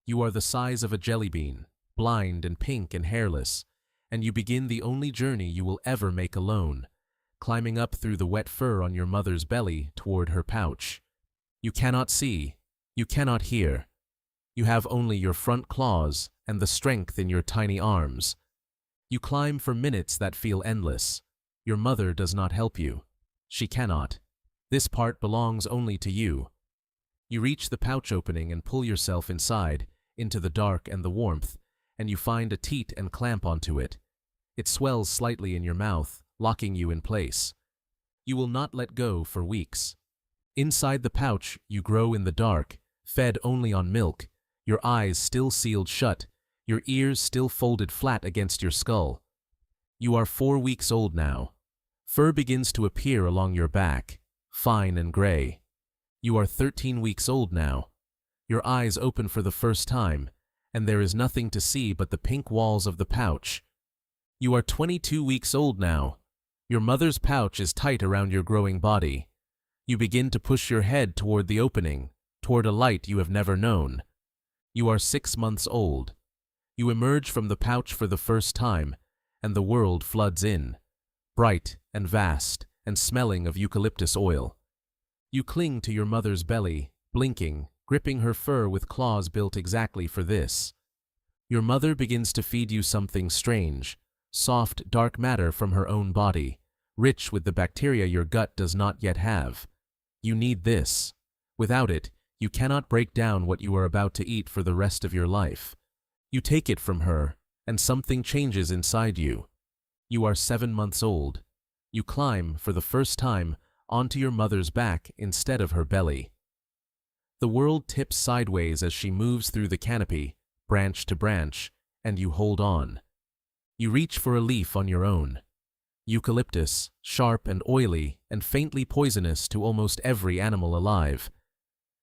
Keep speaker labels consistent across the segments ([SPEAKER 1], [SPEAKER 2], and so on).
[SPEAKER 1] You are the size of a jellybean, blind and pink and hairless, and you begin the only journey you will ever make alone, climbing up through the wet fur on your mother's belly toward her pouch. You cannot see, you cannot hear. You have only your front claws and the strength in your tiny arms. You climb for minutes that feel endless. Your mother does not help you. She cannot. This part belongs only to you. You reach the pouch opening and pull yourself inside, into the dark and the warmth, and you find a teat and clamp onto it. It swells slightly in your mouth, locking you in place. You will not let go for weeks. Inside the pouch, you grow in the dark, fed only on milk, your eyes still sealed shut, your ears still folded flat against your skull. You are 4 weeks old now. Fur begins to appear along your back, fine and gray. You are 13 weeks old now. Your eyes open for the first time, and there is nothing to see but the pink walls of the pouch. You are 22 weeks old now. Your mother's pouch is tight around your growing body. You begin to push your head toward the opening, toward a light you have never known. You are 6 months old. You emerge from the pouch for the first time, and the world floods in, bright and vast and smelling of eucalyptus oil. You cling to your mother's belly, blinking, gripping her fur with claws built exactly for this. Your mother begins to feed you something strange, soft, dark matter from her own body, rich with the bacteria your gut does not yet have. You need this. Without it, you cannot break down what you are about to eat for the rest of your life. You take it from her, and something changes inside you. You are 7 months old. You climb, for the first time, onto your mother's back instead of her belly. The world tips sideways as she moves through the canopy, branch to branch, and you hold on. You reach for a leaf on your own. Eucalyptus, sharp and oily and faintly poisonous to almost every animal alive.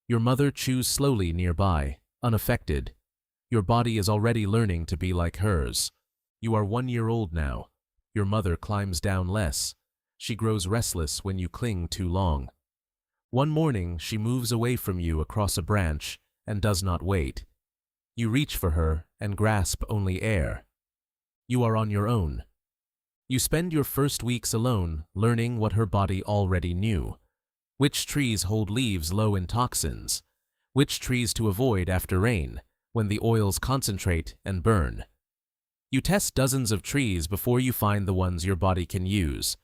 [SPEAKER 1] Your mother chews slowly nearby, unaffected. Your body is already learning to be like hers. You are 1 year old now. Your mother climbs down less. She grows restless when you cling too long. One morning, she moves away from you across a branch and does not wait. You reach for her and grasp only air. You are on your own. You spend your first weeks alone, learning what her body already knew. Which trees hold leaves low in toxins? Which trees to avoid after rain, when the oils concentrate and burn? You test dozens of trees before you find the ones your body can use.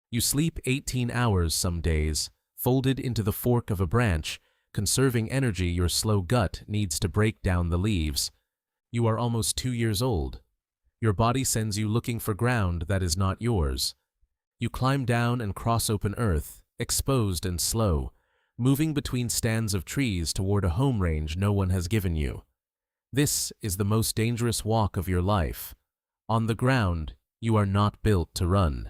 [SPEAKER 1] You sleep 18 hours some days, folded into the fork of a branch, conserving energy your slow gut needs to break down the leaves. You are almost 2 years old. Your body sends you looking for ground that is not yours. You climb down and cross open earth, exposed and slow, moving between stands of trees toward a home range no one has given you. This is the most dangerous walk of your life. On the ground, you are not built to run.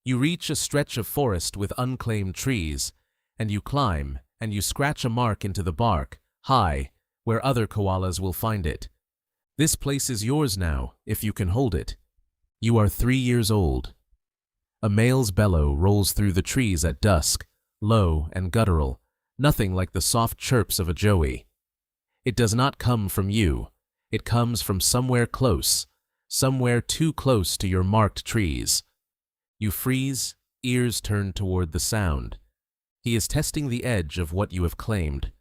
[SPEAKER 1] You reach a stretch of forest with unclaimed trees, and you climb, and you scratch a mark into the bark, high, where other koalas will find it. This place is yours now, if you can hold it. You are 3 years old. A male's bellow rolls through the trees at dusk, low and guttural, nothing like the soft chirps of a joey. It does not come from you. It comes from somewhere close, somewhere too close to your marked trees. You freeze, ears turned toward the sound. He is testing the edge of what you have claimed.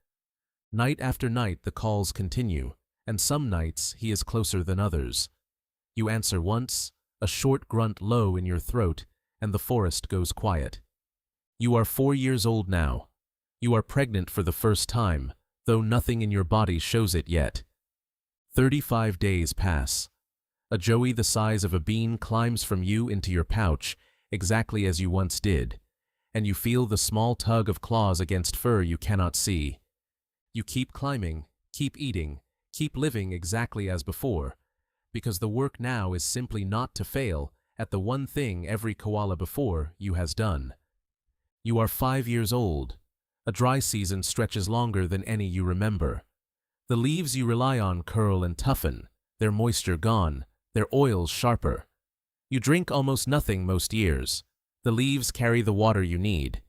[SPEAKER 1] Night after night the calls continue, and some nights he is closer than others. You answer once, a short grunt low in your throat, and the forest goes quiet. You are 4 years old now. You are pregnant for the first time, though nothing in your body shows it yet. 35 days pass. A joey the size of a bean climbs from you into your pouch, exactly as you once did, and you feel the small tug of claws against fur you cannot see. You keep climbing, keep eating, keep living exactly as before, because the work now is simply not to fail at the one thing every koala before you has done. You are 5 years old. A dry season stretches longer than any you remember. The leaves you rely on curl and toughen, their moisture gone, their oils sharper. You drink almost nothing most years. The leaves carry the water you need.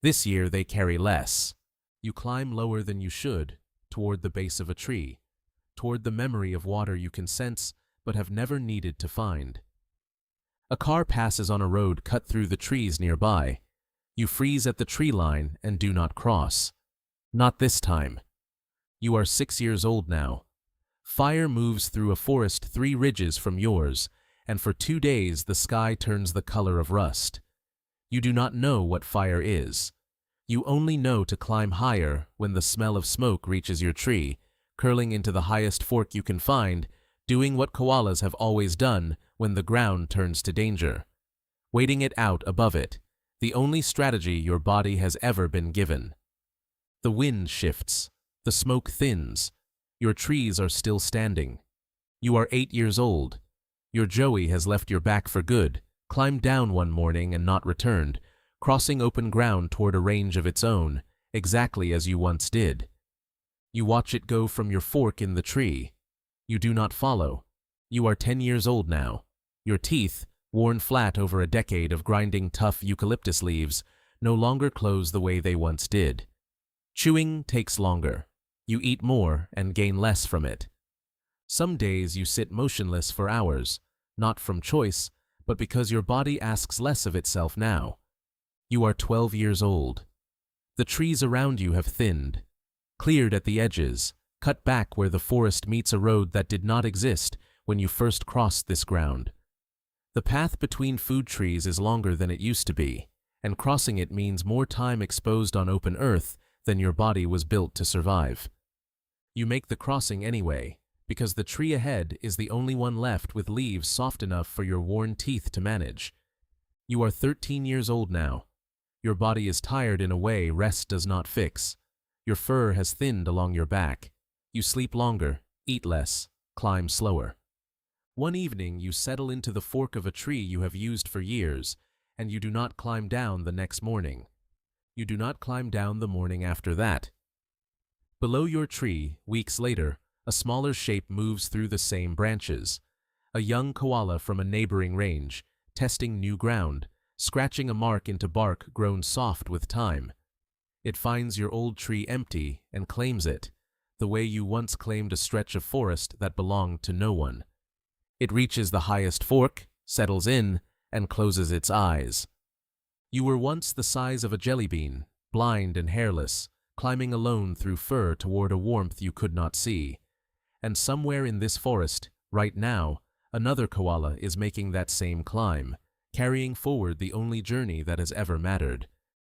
[SPEAKER 1] This year they carry less. You climb lower than you should, toward the base of a tree. toward the memory of water you can sense but have never needed to find. A car passes on a road cut through the trees nearby. You freeze at the tree line and do not cross. Not this time. You are 6 years old now. Fire moves through a forest 3 ridges from yours, and for 2 days the sky turns the color of rust. You do not know what fire is. You only know to climb higher when the smell of smoke reaches your tree, curling into the highest fork you can find, doing what koalas have always done when the ground turns to danger. Waiting it out above it, the only strategy your body has ever been given. The wind shifts. The smoke thins. Your trees are still standing. You are 8 years old. Your Joey has left your back for good, climbed down one morning and not returned, crossing open ground toward a range of its own, exactly as you once did. You watch it go from your fork in the tree. You do not follow. You are 10 years old now. Your teeth, worn flat over a decade of grinding tough eucalyptus leaves, no longer close the way they once did. Chewing takes longer. You eat more and gain less from it. Some days you sit motionless for hours, not from choice, but because your body asks less of itself now. You are 12 years old. The trees around you have thinned, cleared at the edges, cut back where the forest meets a road that did not exist when you first crossed this ground. The path between food trees is longer than it used to be, and crossing it means more time exposed on open earth than your body was built to survive. You make the crossing anyway, because the tree ahead is the only one left with leaves soft enough for your worn teeth to manage. You are 13 years old now. Your body is tired in a way rest does not fix. Your fur has thinned along your back. You sleep longer, eat less, climb slower. One evening you settle into the fork of a tree you have used for years, and you do not climb down the next morning. You do not climb down the morning after that. Below your tree, weeks later, a smaller shape moves through the same branches. A young koala from a neighboring range, testing new ground, scratching a mark into bark grown soft with time. It finds your old tree empty and claims it, the way you once claimed a stretch of forest that belonged to no one. It reaches the highest fork, settles in, and closes its eyes. You were once the size of a jellybean, blind and hairless, climbing alone through fur toward a warmth you could not see. And somewhere in this forest, right now, another koala is making that same climb, carrying forward the only journey that has ever mattered.